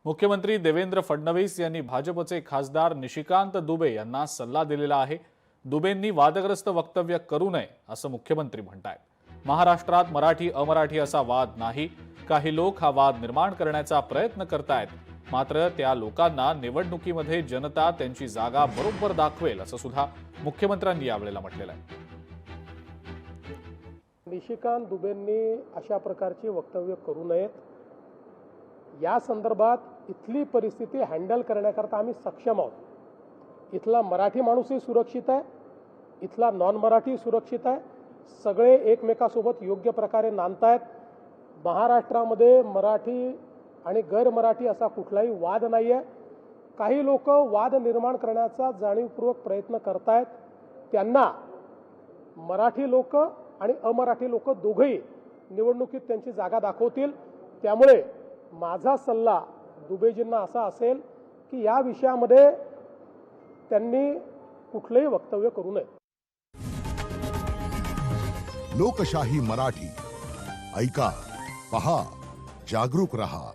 मुख्यमंत्री देवेंद्र फडणवीस यांनी भाजपचे खासदार निशिकांत दुबे यांना सल्ला दिलेला आहे। दुबेंनी वादग्रस्त वक्तव्य करू नये असं मुख्यमंत्री म्हणतायत। महाराष्ट्रात मराठी अमराठी असा वाद नाही, काही लोक हा वाद निर्माण करण्याचा प्रयत्न करतायत, मात्र त्या लोकांना निवडणुकीमध्ये जनता त्यांची जागा बरोबर दाखवेल असं सुद्धा मुख्यमंत्र्यांनी यावेळेला म्हटलेलं आहे। निशिकांत दुबेंनी अशा प्रकारची वक्तव्य करू नयेत। या संदर्भात इथली परिस्थिती हँडल करण्याकरता आम्ही सक्षम आहोत। इथला मराठी माणूसही सुरक्षित आहे, इथला नॉन मराठी सुरक्षित आहे, सगळे एकमेकांसोबत योग्य प्रकारे नांदतायत। महाराष्ट्रामध्ये मराठी आणि गैर मराठी असा कुठलाही वाद नाही आहे। काही लोक वाद निर्माण करण्याचा जाणीवपूर्वक प्रयत्न करतायत, त्यांना मराठी लोक आणि अमराठी लोक दोघेही निवडणुकीत त्यांची जागा दाखवतील। त्यामुळे माझा सल्ला दुबेजींना असा असेल की या विषयामध्ये त्यांनी कुठलेही वक्तव्य करू नये। लोकशाही मराठी ऐका, पहा, जागरूक रहा।